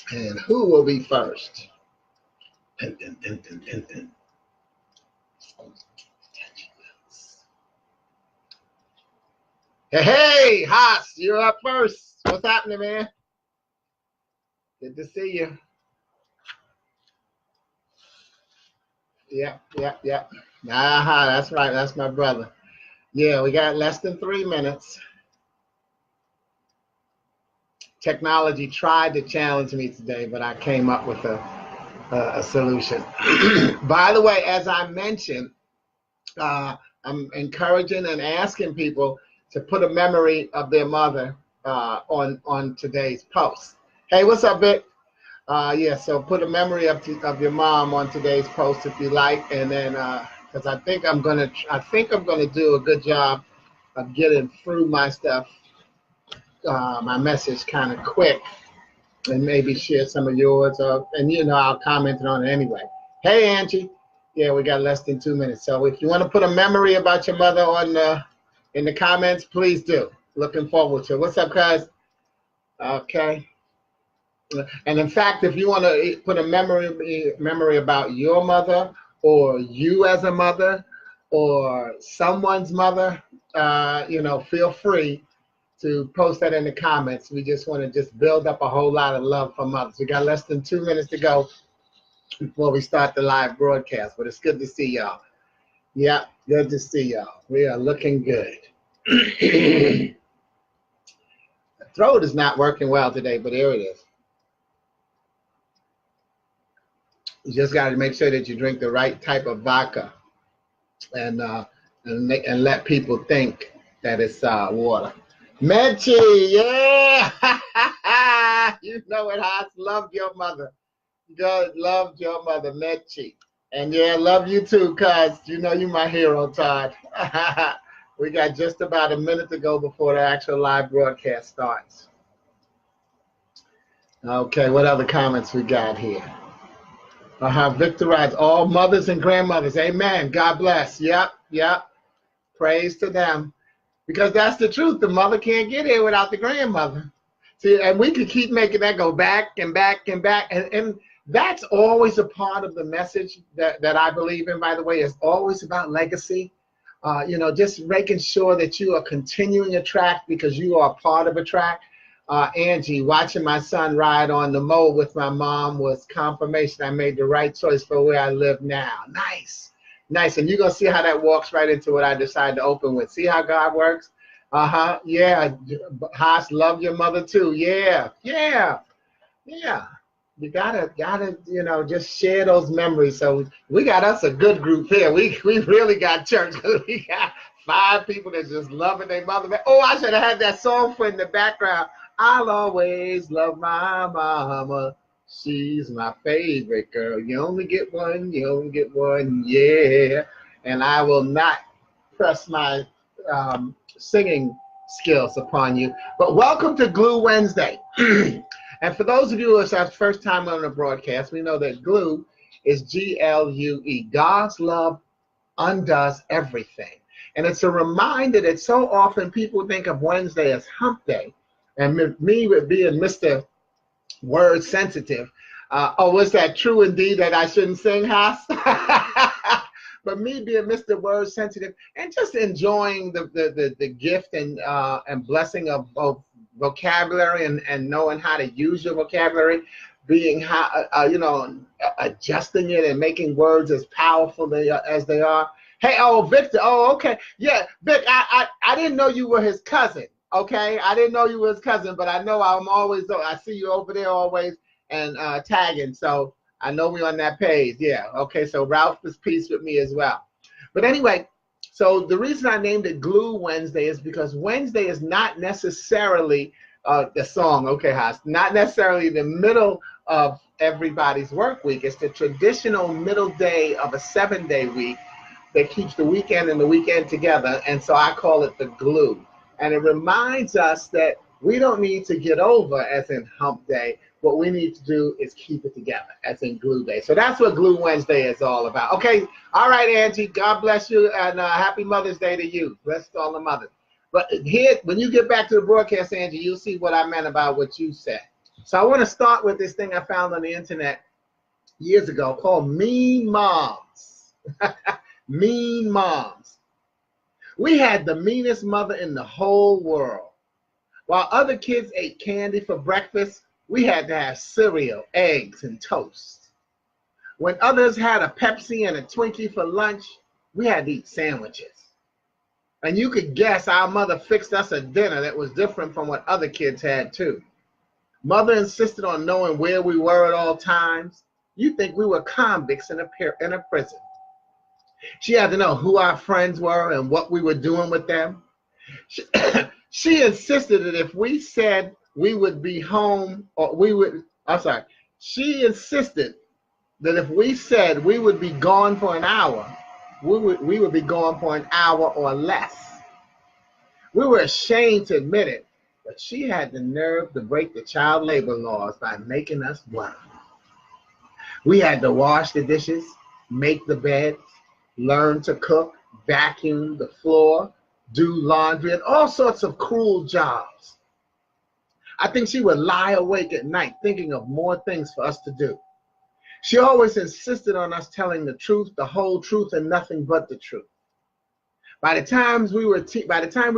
And who will be first? Dun, dun, dun, dun, dun, dun. Hey, Haas, you're up first. What's happening, man? Good to see you. Yep. That's right. That's my brother. Yeah, we got less than 3 minutes. Technology tried to challenge me today, but I came up with a solution. By the way, as I mentioned, I'm encouraging and asking people to put a memory of their mother on today's post. Hey, what's up, Vic? Yeah, so put a memory of your mom on today's post if you like, and then because I think I'm gonna do a good job of getting through my stuff, my message kind of quick, and maybe share some of yours, and I'll comment on it anyway. Hey, Angie. Yeah, we got less than 2 minutes, so if you want to put a memory about your mother in the comments, please do. Looking forward to it. What's up, guys? Okay. And in fact, if you want to put a memory about your mother, or you as a mother, or someone's mother, feel free to post that in the comments. We just want to build up a whole lot of love for mothers. We got less than 2 minutes to go before we start the live broadcast, but it's good to see y'all. Yeah, good to see y'all. We are looking good. The throat is not working well today, but here it is. You just got to make sure that you drink the right type of vodka, and let people think that it's water. Mechi, yeah, you know it. I love your mother. God loved your mother, Mechi, and yeah, love you too, cuz you know you my hero, Todd. We got just about a minute to go before the actual live broadcast starts. Okay, what other comments we got here? Victor writes, all mothers and grandmothers, amen. God bless. Yep. Praise to them. Because that's the truth. The mother can't get here without the grandmother. See, and we could keep making that go back and back and back. And that's always a part of the message that I believe in, by the way. It's always about legacy. Just making sure that you are continuing a track because you are a part of a track. Angie, watching my son ride on the mower with my mom was confirmation I made the right choice for where I live now. Nice. And you're going to see how that walks right into what I decided to open with. See how God works? Yeah. Haas, love your mother too. Yeah. You gotta, just share those memories. So we got us a good group here. We really got church. We got 5 people that just loving their mother. Oh, I should have had that song for in the background. I'll always love my mama. She's my favorite girl. You only get one. Yeah. And I will not press my singing skills upon you. But welcome to Glue Wednesday. And for those of you who are our first time on the broadcast, we know that glue is Glue. God's love undoes everything. And it's a reminder that so often people think of Wednesday as hump day. And me with being Mr. Word Sensitive. Was that true indeed that I shouldn't sing, Haas? But me being Mr. Word Sensitive and just enjoying the gift and blessing of both vocabulary and knowing how to use your vocabulary, being adjusting it and making words as powerful as they are. Hey, Victor. Oh, okay. Yeah, Vic, I didn't know you were his cousin. Okay, I didn't know you were his cousin, but I know I see you over there always and tagging, so I know we're on that page. Yeah, okay, so Ralph is peace with me as well. But anyway, so the reason I named it Glue Wednesday is because Wednesday is not necessarily the song, okay, Haas, not necessarily the middle of everybody's work week. It's the traditional middle day of a 7-day week that keeps the weekend and the weekend together, and so I call it the glue. And it reminds us that we don't need to get over, as in hump day. What we need to do is keep it together, as in Glue Day. So that's what Glue Wednesday is all about. Okay, all right, Angie, God bless you, and happy Mother's Day to you. Bless all the mothers. But here, when you get back to the broadcast, Angie, you'll see what I meant about what you said. So I want to start with this thing I found on the internet years ago called Mean Moms. Mean Moms. We had the meanest mother in the whole world. While other kids ate candy for breakfast, we had to have cereal, eggs, and toast. When others had a Pepsi and a Twinkie for lunch, we had to eat sandwiches. And you could guess our mother fixed us a dinner that was different from what other kids had too. Mother insisted on knowing where we were at all times. You think we were convicts in a prison. She had to know who our friends were and what we were doing with them. She insisted that if we said we would be home, she insisted that if we said we would be gone for an hour, we would be gone for an hour or less. We were ashamed to admit it, but she had the nerve to break the child labor laws by making us work. We had to wash the dishes, make the beds, learn to cook, vacuum the floor, do laundry, and all sorts of cruel jobs. I think she would lie awake at night thinking of more things for us to do. She always insisted on us telling the truth, the whole truth, and nothing but the truth. By the time we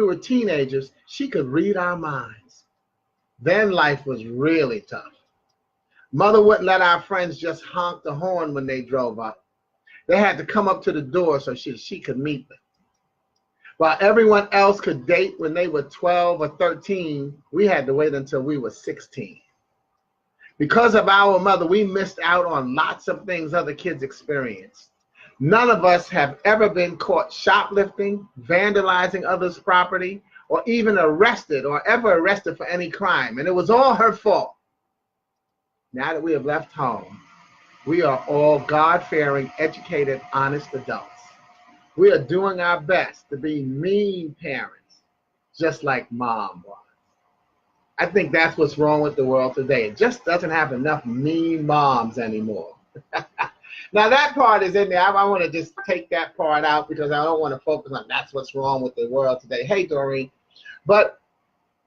were teenagers, she could read our minds. Then life was really tough. Mother wouldn't let our friends just honk the horn when they drove up. They had to come up to the door so she could meet them. While everyone else could date when they were 12 or 13, we had to wait until we were 16. Because of our mother, we missed out on lots of things other kids experienced. None of us have ever been caught shoplifting, vandalizing others' property, or even arrested or ever arrested for any crime. And it was all her fault. Now that we have left home, we are all God-fearing, educated, honest adults. We are doing our best to be mean parents, just like Mom was. I think that's what's wrong with the world today. It just doesn't have enough mean moms anymore. Now that part is in there. I want to just take that part out because I don't want to focus on that's what's wrong with the world today. Hey, Doreen. But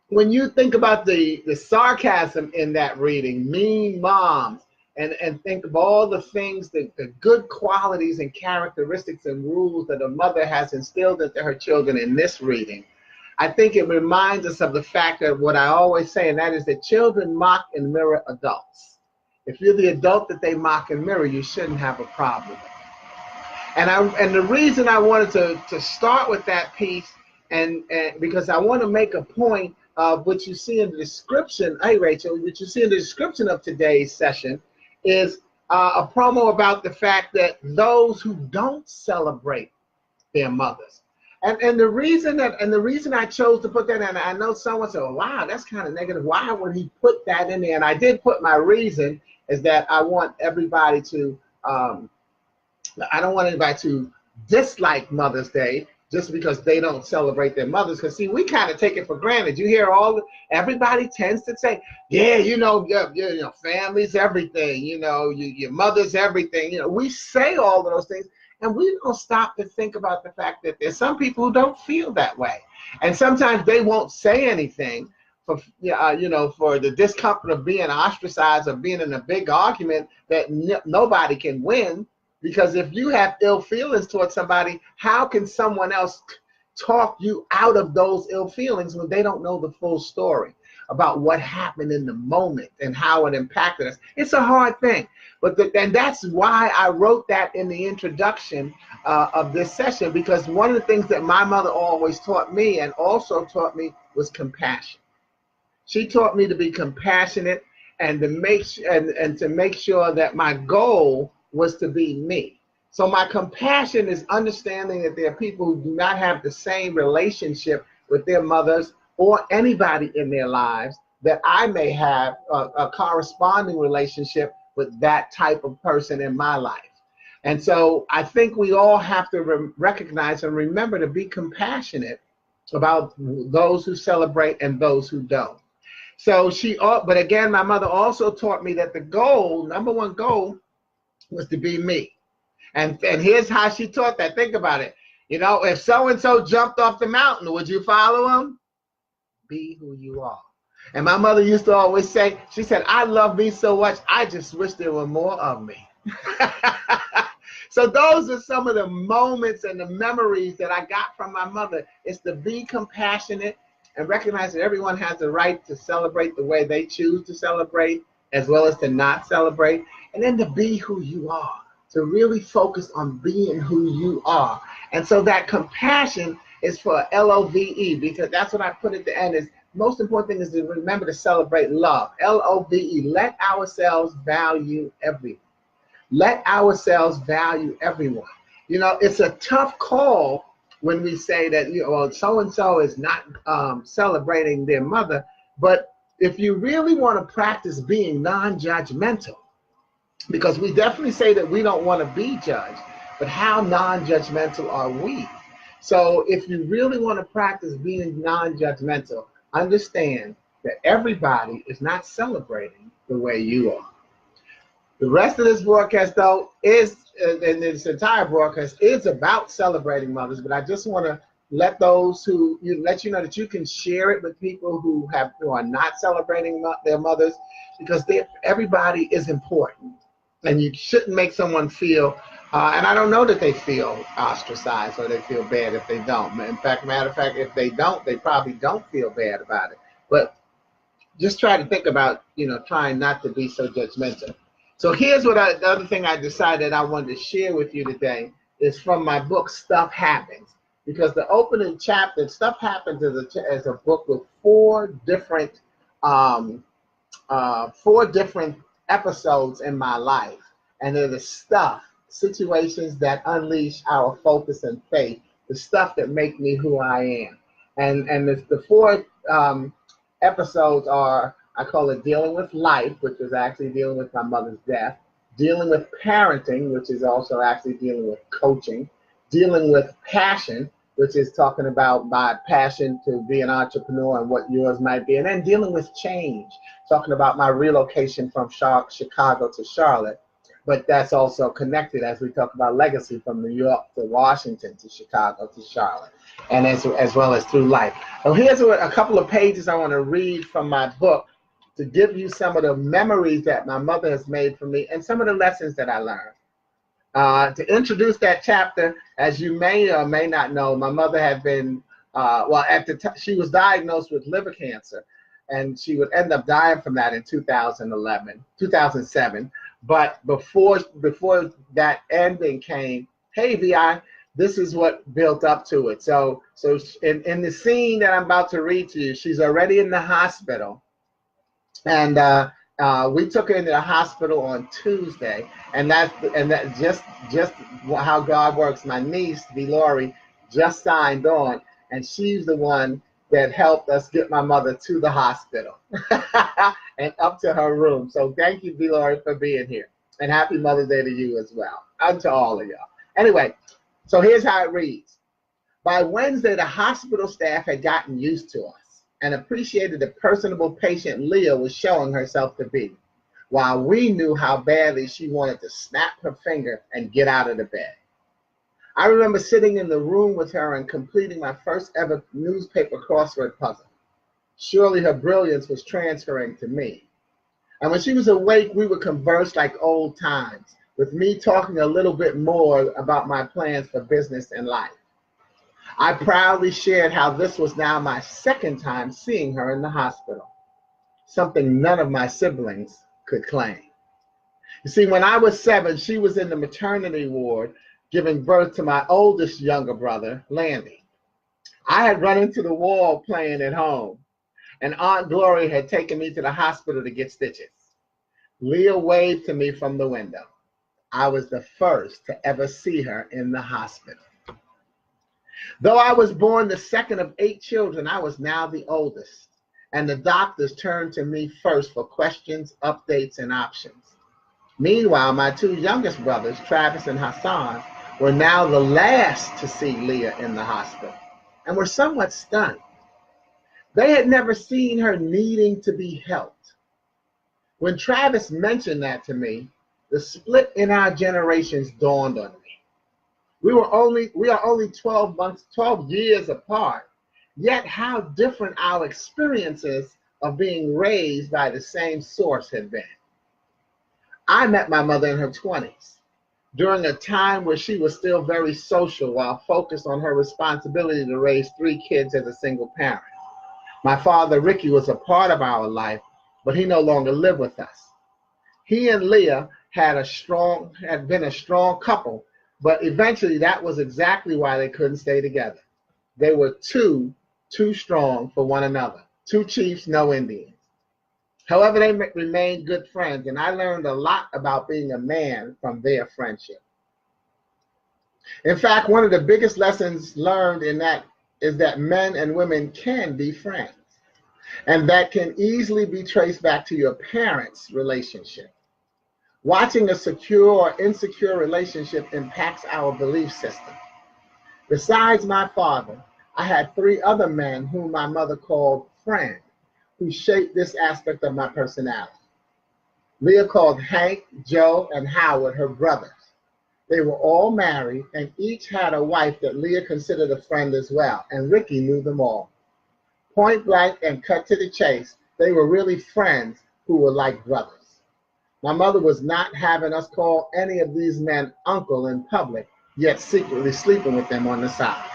when you think about the sarcasm in that reading, mean moms, and think of all the things, the good qualities and characteristics and rules that a mother has instilled into her children in this reading, I think it reminds us of the fact that what I always say, and that is that children mock and mirror adults. If you're the adult that they mock and mirror, you shouldn't have a problem. And the reason I wanted to start with that piece, and because I want to make a point of what you see in the description, hey Rachel, what you see in the description of today's session is a promo about the fact that those who don't celebrate their mothers. And the reason I chose to put that in, I know someone said, well, wow, that's kind of negative. Why would he put that in there? And I did put my reason is that I want everybody to, I don't want anybody to dislike Mother's Day just because they don't celebrate their mothers. Because see, we kind of take it for granted. You hear everybody tends to say, yeah, you know, family's everything. You know, your mother's everything. You know, we say all of those things. And we don't stop to think about the fact that there's some people who don't feel that way. And sometimes they won't say anything for the discomfort of being ostracized or being in a big argument that nobody can win. Because if you have ill feelings towards somebody, how can someone else talk you out of those ill feelings when they don't know the full story about what happened in the moment and how it impacted us? It's a hard thing. And that's why I wrote that in the introduction of this session, because one of the things that my mother always taught me and also taught me was compassion. She taught me to be compassionate and to make sure that my goal was to be me. So my compassion is understanding that there are people who do not have the same relationship with their mothers or anybody in their lives, that I may have a corresponding relationship with that type of person in my life. And so I think we all have to recognize and remember to be compassionate about those who celebrate and those who don't. So but again, my mother also taught me that the goal, number one goal, was to be me. And here's how she taught that. Think about it. You know, if so-and-so jumped off the mountain, would you follow him? Be who you are. And my mother used to always say, she said, I love me so much, I just wish there were more of me. So those are some of the moments and the memories that I got from my mother. It's to be compassionate and recognize that everyone has the right to celebrate the way they choose to celebrate, as well as to not celebrate. And then to be who you are, to really focus on being who you are. And so that compassion is for LOVE, because that's what I put at the end. Is most important thing is to remember to celebrate love. LOVE, let ourselves value everyone. Let ourselves value everyone. You know, it's a tough call when we say that, you know, well, so-and-so is not celebrating their mother. But if you really want to practice being non-judgmental, because we definitely say that we don't want to be judged, but how non-judgmental are we? So if you really want to practice being non-judgmental, understand that everybody is not celebrating the way you are. The rest of this broadcast, though, and this entire broadcast is about celebrating mothers, but I just want to let you know that you can share it with people who are not celebrating their mothers, because everybody is important, and you shouldn't make someone feel, and I don't know that they feel ostracized or they feel bad if they don't. Matter of fact, if they don't, they probably don't feel bad about it. But just try to think about, you know, trying not to be so judgmental. So here's the other thing I decided I wanted to share with you today is from my book, Stuff Happens. Because the opening chapter, Stuff Happens, is a book with four different episodes in my life. And they're the situations that unleash our focus and faith, the stuff that make me who I am. And the four episodes are, I call it Dealing with Life, which is actually dealing with my mother's death, Dealing with Parenting, which is also actually dealing with coaching, Dealing with Passion, which is talking about my passion to be an entrepreneur and what yours might be, and then Dealing with Change, talking about my relocation from Chicago to Charlotte, but that's also connected as we talk about legacy from New York to Washington to Chicago to Charlotte, and as well as through life. So here's a couple of pages I want to read from my book to give you some of the memories that my mother has made for me and some of the lessons that I learned. To introduce that chapter, as you may or may not know, my mother had been, she was diagnosed with liver cancer, and she would end up dying from that in 2007. But before that ending came, hey, VI, this is what built up to it. So in the scene that I'm about to read to you, she's already in the hospital. And we took her into the hospital on Tuesday, and that just how God works. My niece, Lori, just signed on, and she's the one that helped us get my mother to the hospital and up to her room. So thank you, Lori, for being here, and happy Mother's Day to you as well, and to all of y'all. Anyway, so here's how it reads. By Wednesday, the hospital staff had gotten used to us and appreciated the personable patient Leah was showing herself to be, while we knew how badly she wanted to snap her finger and get out of the bed. I remember sitting in the room with her and completing my first ever newspaper crossword puzzle. Surely her brilliance was transferring to me. And when she was awake, we would converse like old times, with me talking a little bit more about my plans for business and life. I proudly shared how this was now my second time seeing her in the hospital, something none of my siblings could claim. You see, when I was 7, she was in the maternity ward giving birth to my oldest younger brother, Landy. I had run into the wall playing at home, and Aunt Glory had taken me to the hospital to get stitches. Leah waved to me from the window. I was the first to ever see her in the hospital. Though I was born the second of 8 children, I was now the oldest, and the doctors turned to me first for questions, updates, and options. Meanwhile, my 2 youngest brothers, Travis and Hassan, were now the last to see Leah in the hospital and were somewhat stunned. They had never seen her needing to be helped. When Travis mentioned that to me, the split in our generations dawned on me. We are only 12 years apart, yet how different our experiences of being raised by the same source had been. I met my mother in her 20s, during a time where she was still very social while focused on her responsibility to raise 3 kids as a single parent. My father, Ricky, was a part of our life, but he no longer lived with us. He and Leah had been a strong couple, but eventually that was exactly why they couldn't stay together. They were too strong for one another. 2 chiefs, no Indians. However, they remained good friends, and I learned a lot about being a man from their friendship. In fact, one of the biggest lessons learned in that is that men and women can be friends, and that can easily be traced back to your parents' relationship. Watching a secure or insecure relationship impacts our belief system. Besides my father, I had 3 other men whom my mother called friends, who shaped this aspect of my personality. Leah called Hank, Joe, and Howard her brothers. They were all married, and each had a wife that Leah considered a friend as well, and Ricky knew them all. Point blank and cut to the chase, they were really friends who were like brothers. My mother was not having us call any of these men uncle in public, yet secretly sleeping with them on the side.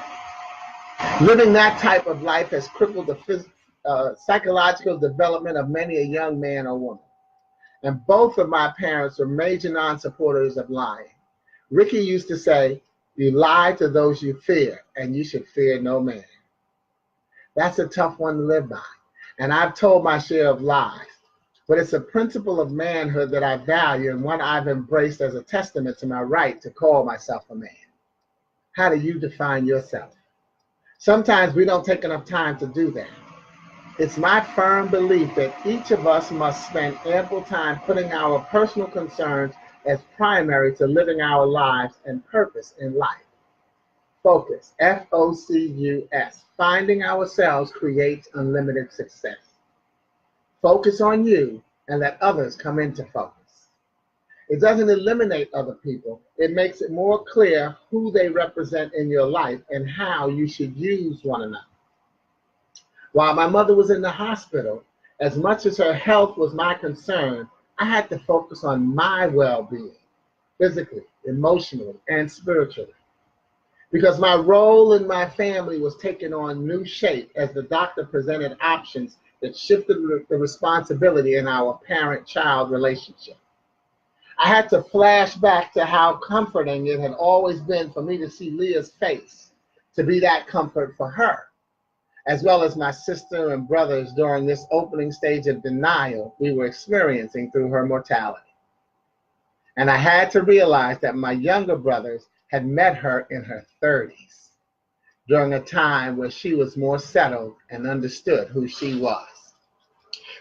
Living that type of life has crippled the psychological development of many a young man or woman. And both of my parents were major non-supporters of lying. Ricky used to say, "You lie to those you fear, and you should fear no man." That's a tough one to live by, and I've told my share of lies. But it's a principle of manhood that I value and one I've embraced as a testament to my right to call myself a man. How do you define yourself? Sometimes we don't take enough time to do that. It's my firm belief that each of us must spend ample time putting our personal concerns as primary to living our lives and purpose in life. Focus, Focus. Finding ourselves creates unlimited success. Focus on you and let others come into focus. It doesn't eliminate other people. It makes it more clear who they represent in your life and how you should use one another. While my mother was in the hospital, as much as her health was my concern, I had to focus on my well-being, physically, emotionally, and spiritually. Because my role in my family was taking on new shape as the doctor presented options that shifted the responsibility in our parent-child relationship. I had to flash back to how comforting it had always been for me to see Leah's face, to be that comfort for her, as well as my sister and brothers during this opening stage of denial we were experiencing through her mortality. And I had to realize that my younger brothers had met her in her 30s, during a time where she was more settled and understood who she was.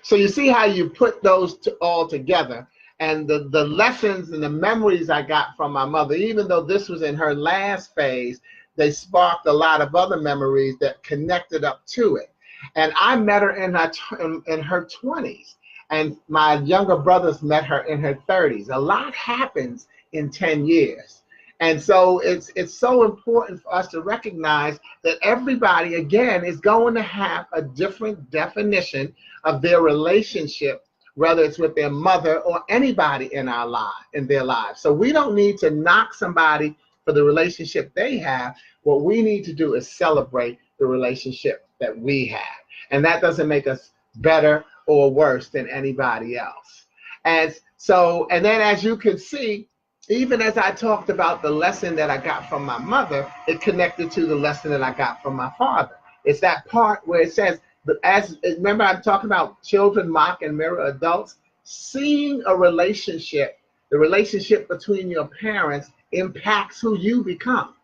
So you see how you put those all together, and the lessons and the memories I got from my mother, even though this was in her last phase, they sparked a lot of other memories that connected up to it. And I met her in her 20s, and my younger brothers met her in her 30s. A lot happens in 10 years. And so it's so important for us to recognize that everybody, again, is going to have a different definition of their relationship, whether it's with their mother or anybody in their lives. So we don't need to knock somebody for the relationship they have. What we need to do is celebrate the relationship that we have. And that doesn't make us better or worse than anybody else. And then as you can see, even as I talked about the lesson that I got from my mother, it connected to the lesson that I got from my father. It's that part where it says, remember I'm talking about children mock and mirror adults. Seeing a relationship, the relationship between your parents impacts who you become.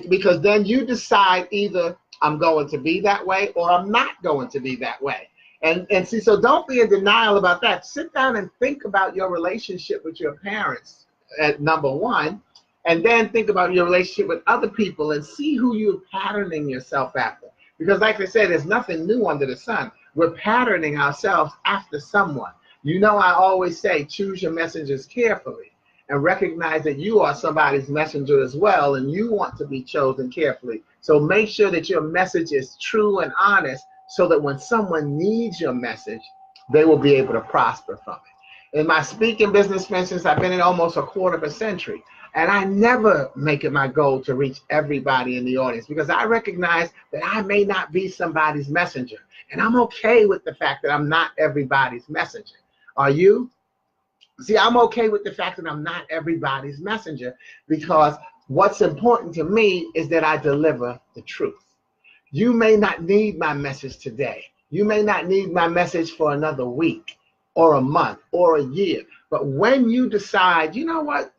Because then you decide either I'm going to be that way or I'm not going to be that way. And see, so don't be in denial about that. Sit down and think about your relationship with your parents at number one, and then think about your relationship with other people and see who you're patterning yourself after. Because like I said, there's nothing new under the sun. We're patterning ourselves after someone. You know, I always say, choose your messengers carefully and recognize that you are somebody's messenger as well, and you want to be chosen carefully. So make sure that your message is true and honest so that when someone needs your message, they will be able to prosper from it. In my speaking business, for instance, I've been in almost a quarter of a century, and I never make it my goal to reach everybody in the audience because I recognize that I may not be somebody's messenger. And I'm okay with the fact that I'm not everybody's messenger. Are you? See, I'm okay with the fact that I'm not everybody's messenger because what's important to me is that I deliver the truth. You may not need my message today. You may not need my message for another week or a month or a year. But when you decide, you know what,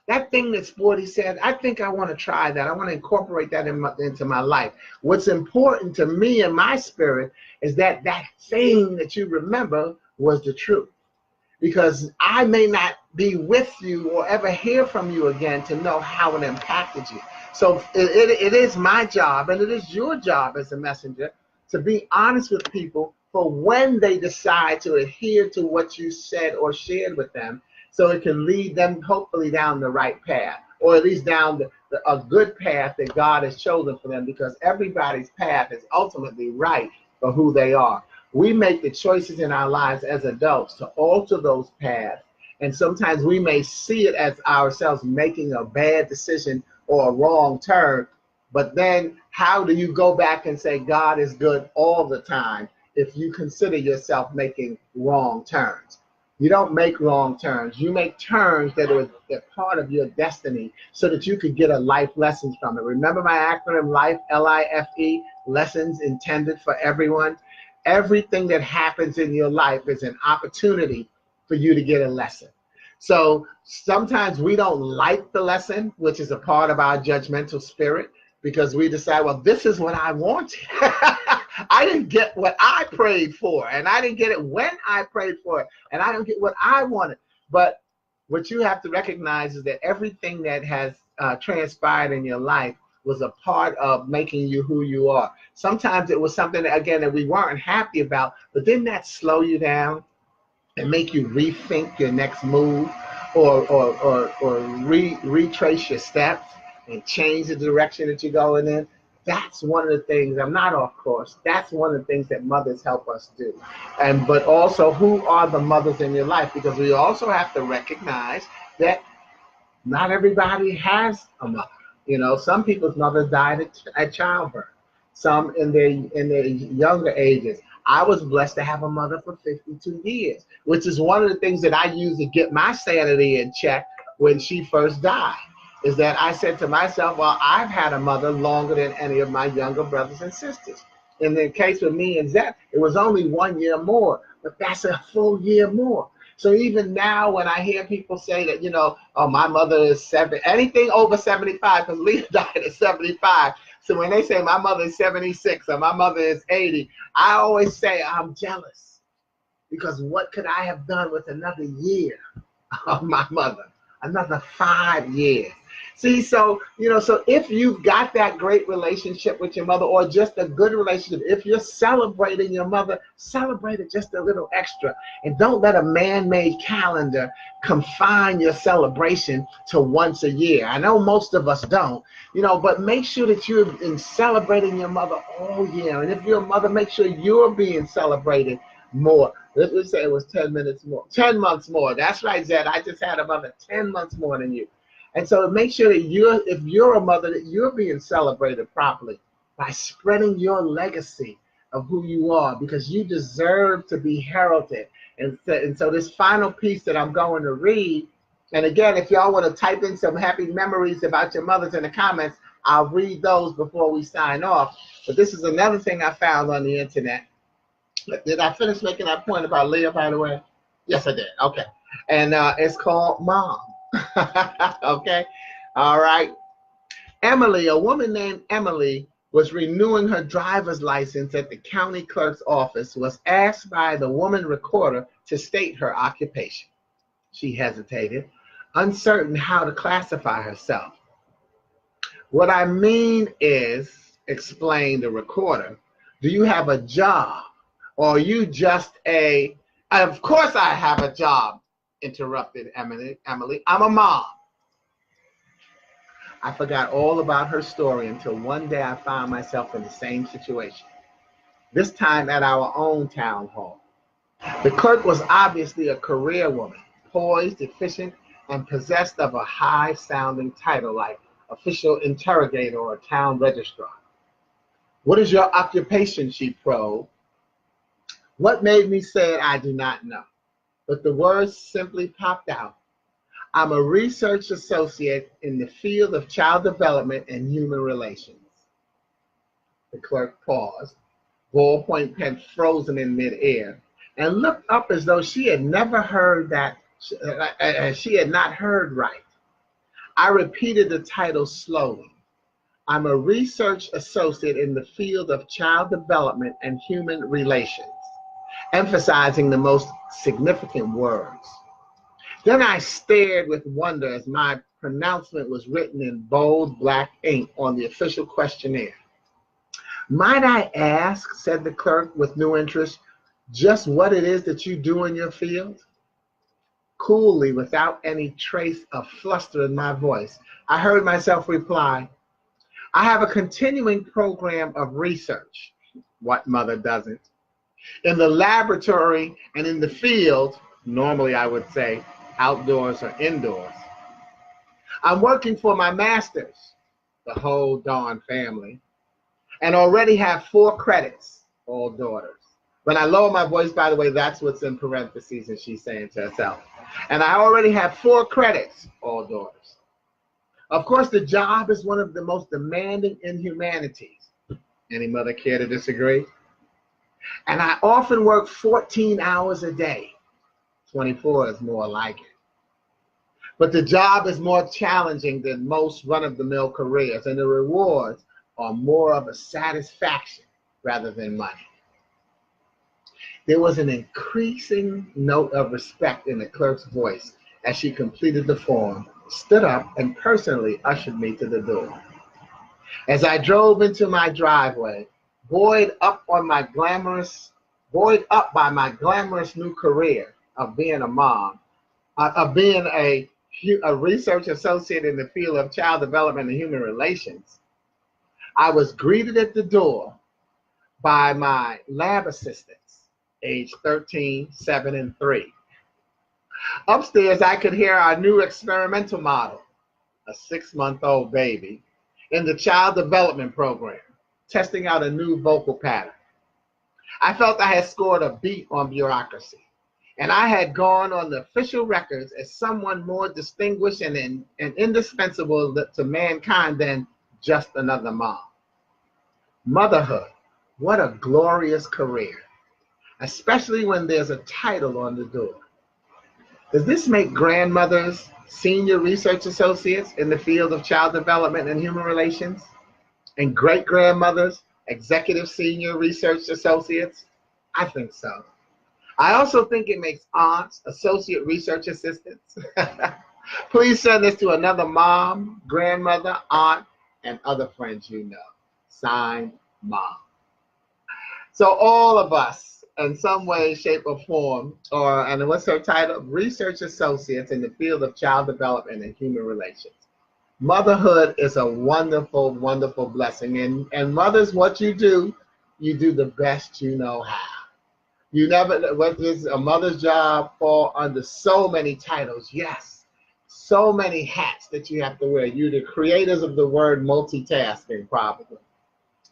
that thing that Sporty said, I think I want to try that. I want to incorporate that into my life. What's important to me and my spirit is that that thing that you remember was the truth. Because I may not be with you or ever hear from you again to know how it impacted you. So it is my job, and it is your job as a messenger, to be honest with people for when they decide to adhere to what you said or shared with them, so it can lead them hopefully down the right path, or at least down a good path that God has chosen for them, because everybody's path is ultimately right for who they are. We make the choices in our lives as adults to alter those paths, and sometimes we may see it as ourselves making a bad decision or a wrong turn, but then how do you go back and say God is good all the time if you consider yourself making wrong turns? You don't make wrong turns. You make turns that are part of your destiny so that you could get a life lessons from it. Remember my acronym LIFE, L-I-F-E, lessons intended for everyone. Everything that happens in your life is an opportunity for you to get a lesson. So sometimes we don't like the lesson, which is a part of our judgmental spirit, because we decide, well, this is what I wanted. I didn't get what I prayed for, and I didn't get it when I prayed for it, and I don't get what I wanted. But what you have to recognize is that everything that has transpired in your life was a part of making you who you are. Sometimes it was something that, again, that we weren't happy about, but didn't that slow you down and make you rethink your next move, or retrace your steps and change the direction that you're going in? That's one of the things. I'm not off course. That's one of the things that mothers help us do. But also, who are the mothers in your life? Because we also have to recognize that not everybody has a mother. You know, some people's mothers died at childbirth, some in their younger ages. I was blessed to have a mother for 52 years, which is one of the things that I used to get my sanity in check when she first died, is that I said to myself, well, I've had a mother longer than any of my younger brothers and sisters. In the case with me and Zach, it was only 1 year more, but that's a full year more. So even now when I hear people say that, you know, oh, my mother is anything over 75, because Leah died at 75. So when they say my mother is 76 or my mother is 80, I always say I'm jealous, because what could I have done with another year of my mother, another 5 years? See, so, you know, so if you've got that great relationship with your mother, or just a good relationship, if you're celebrating your mother, celebrate it just a little extra. And don't let a man-made calendar confine your celebration to once a year. I know most of us don't, you know, but make sure that you're in celebrating your mother all year. And if you're a mother, make sure you're being celebrated more. Let's say it was 10 months more. That's right, Zed. I just had a mother 10 months more than you. And so make sure that if you're a mother, that you're being celebrated properly by spreading your legacy of who you are, because you deserve to be heralded. And so this final piece that I'm going to read, and again, if y'all want to type in some happy memories about your mothers in the comments, I'll read those before we sign off. But this is another thing I found on the internet. Did I finish making that point about Leah, by the way? Yes, I did. Okay. And it's called Mom. Okay. All right. Emily, a woman named Emily, was renewing her driver's license at the county clerk's office, was asked by the woman recorder to state her occupation. She hesitated, uncertain how to classify herself. What I mean is, explained the recorder, do you have a job? Or are you just a, of course I have a job, interrupted Emily. I'm a mom. I forgot all about her story until one day I found myself in the same situation, this time at our own town hall. The clerk was obviously a career woman, poised, efficient, and possessed of a high-sounding title like official interrogator or town registrar. What is your occupation, she probed. What made me say it, I do not know, but the words simply popped out. I'm a research associate in the field of child development and human relations. The clerk paused, ballpoint pen frozen in midair, and looked up as though she had never heard that, she had not heard right. I repeated the title slowly. I'm a research associate in the field of child development and human relations, emphasizing the most significant words. Then I stared with wonder as my pronouncement was written in bold black ink on the official questionnaire. Might I ask, said the clerk with new interest, just what it is that you do in your field? Coolly, without any trace of fluster in my voice, I heard myself reply, I have a continuing program of research. What mother doesn't? In the laboratory and in the field, normally I would say outdoors or indoors. I'm working for my master's, the whole darn family, and already have 4 credits, all daughters. When I lower my voice, by the way, that's what's in parentheses and she's saying to herself. And I already have 4 credits, all daughters. Of course, the job is one of the most demanding in humanities. Any mother care to disagree? And I often work 14 hours a day. 24 is more like it. But the job is more challenging than most run-of-the-mill careers, and the rewards are more of a satisfaction rather than money. There was an increasing note of respect in the clerk's voice as she completed the form, stood up, and personally ushered me to the door. As I drove into my driveway, buoyed up by my glamorous new career of being a mom, of being a research associate in the field of child development and human relations, I was greeted at the door by my lab assistants, age 13, 7, and 3. Upstairs, I could hear our new experimental model, a 6-month-old baby, in the child development program, testing out a new vocal pattern. I felt I had scored a beat on bureaucracy, and I had gone on the official records as someone more distinguished and indispensable to mankind than just another mom. Motherhood, what a glorious career, especially when there's a title on the door. Does this make grandmothers senior research associates in the field of child development and human relations? And great-grandmothers executive senior research associates? I think so. I also think it makes aunts associate research assistants. Please send this to another mom, grandmother, aunt, and other friends you know. Signed, Mom. So all of us, in some way, shape, or form, and what's her title? Research associates in the field of child development and human relations. Motherhood is a wonderful, wonderful blessing. And mothers, what you do the best you know how. You never, what is a mother's job fall under so many titles? Yes, so many hats that you have to wear. You're the creators of the word multitasking, probably.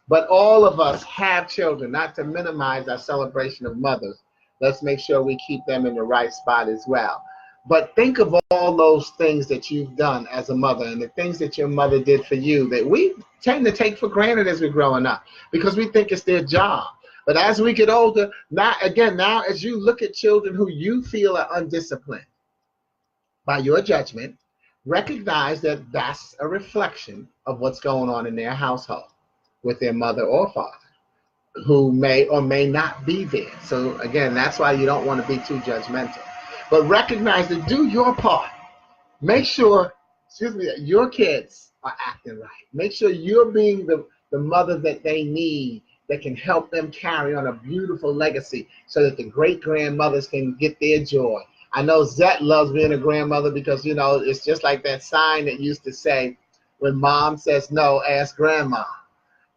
But all of us have children, not to minimize our celebration of mothers. Let's make sure we keep them in the right spot as well. But think of all those things that you've done as a mother and the things that your mother did for you that we tend to take for granted as we're growing up because we think it's their job. But as we get older, now as you look at children who you feel are undisciplined by your judgment, recognize that that's a reflection of what's going on in their household with their mother or father, who may or may not be there. So again, that's why you don't want to be too judgmental. But recognize that, do your part. Make sure, your kids are acting right. Make sure you're being the mothers that they need, that can help them carry on a beautiful legacy so that the great-grandmothers can get their joy. I know Zette loves being a grandmother because, you know, it's just like that sign that used to say, when mom says no, ask grandma.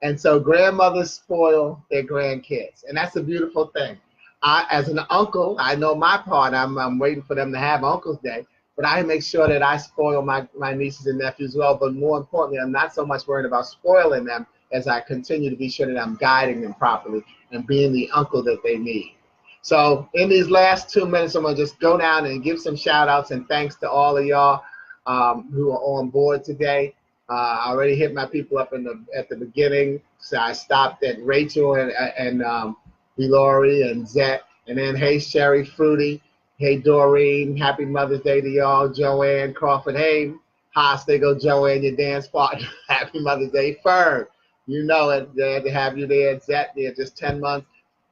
And so grandmothers spoil their grandkids, and that's a beautiful thing. I, as an uncle, I know my part. I'm waiting for them to have Uncle's Day, but I make sure that I spoil my nieces and nephews well. But more importantly, I'm not so much worried about spoiling them as I continue to be sure that I'm guiding them properly and being the uncle that they need. So in these last 2 minutes, I'm going to just go down and give some shout outs and thanks to all of y'all who are on board today. I already hit my people up at the beginning. So I stopped at Rachel and Lori and Zette. And then, hey, Sherry, Fruity. Hey, Doreen. Happy Mother's Day to y'all. Joanne Crawford. Hey, Haas, there go Joanne, your dance partner. Happy Mother's Day. Ferd, you know it. Glad to have you there. Zette, there just 10 months.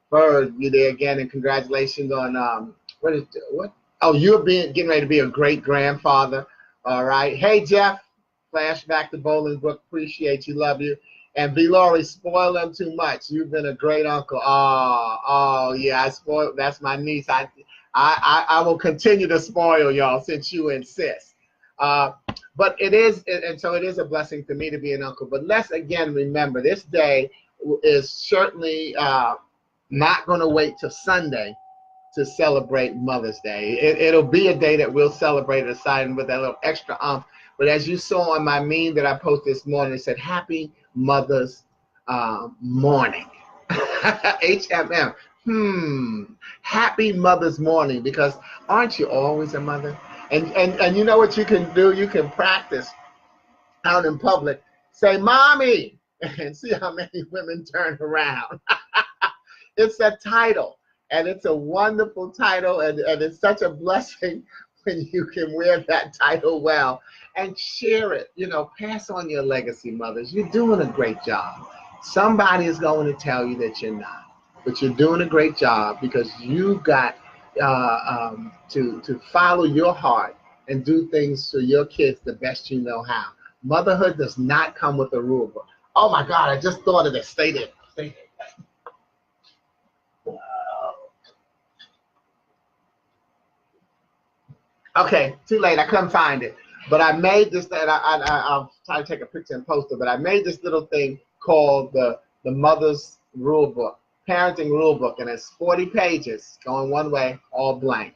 Ferd, you there again, and congratulations on what? Oh, you're getting ready to be a great grandfather. All right. Hey, Jeff. Flashback to Bolingbrook. Appreciate you. Love you. And B. Laurie, spoil them too much. You've been a great uncle. Oh, yeah. I spoiled. That's my niece. I will continue to spoil y'all since you insist. But it is, and so it is a blessing to me to be an uncle. But let's again remember, this day is certainly not going to wait till Sunday to celebrate Mother's Day. It'll be a day that we'll celebrate aside with that little extra umph. But as you saw on my meme that I posted this morning, it said, Happy Mother's Morning. HMM. Happy Mother's Morning, because aren't you always a mother? And you know what you can do? You can practice out in public. Say, Mommy, and see how many women turn around. It's a title, and it's a wonderful title, and it's such a blessing when you can wear that title well and share it. You know, pass on your legacy, mothers. You're doing a great job. Somebody is going to tell you that you're not, but you're doing a great job because you've got to follow your heart and do things for your kids the best you know how. Motherhood does not come with a rule book. Oh my God, I just thought of it. Stay there. Stay there. Okay, too late. I couldn't find it. But I made this, and I'll try to take a picture and post it, but I made this little thing called the Mother's Rule Book, Parenting Rule Book, and it's 40 pages going one way, all blank.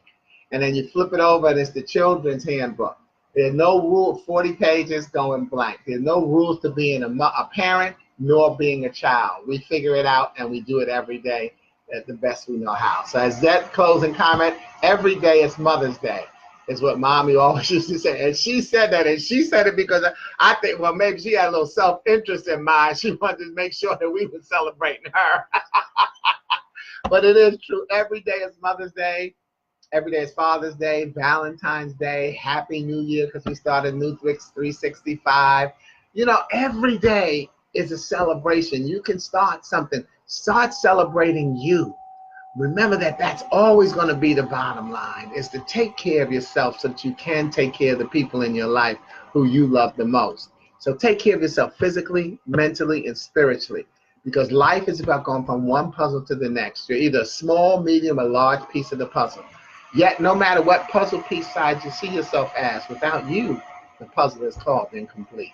And then you flip it over, and it's the Children's Handbook. There's no rule, 40 pages going blank. There's no rules to being a parent nor being a child. We figure it out, and we do it every day at the best we know how. So as that closing comment, every day is Mother's Day. Is what Mommy always used to say. And she said that, and she said it because I think, well, maybe she had a little self-interest in mind. She wanted to make sure that we were celebrating her. But it is true. Every day is Mother's Day. Every day is Father's Day, Valentine's Day, Happy New Year, because we started New 365. You know, every day is a celebration. You can start something. Start celebrating you. Remember that that's always going to be the bottom line, is to take care of yourself so that you can take care of the people in your life who you love the most. So take care of yourself physically, mentally, and spiritually, because life is about going from one puzzle to the next. You're either a small, medium, or large piece of the puzzle. Yet, no matter what puzzle piece size you see yourself as, without you, the puzzle is called incomplete.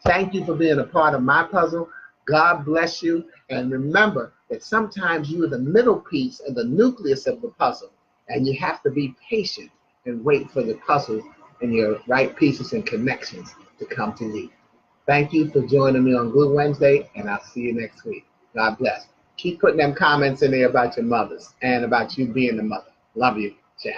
Thank you for being a part of my puzzle. God bless you. And remember that sometimes you are the middle piece and the nucleus of the puzzle, and you have to be patient and wait for the puzzle and your right pieces and connections to come to you. Thank you for joining me on Glue Wednesday, and I'll see you next week. God bless. Keep putting them comments in there about your mothers and about you being the mother. Love you. Ciao.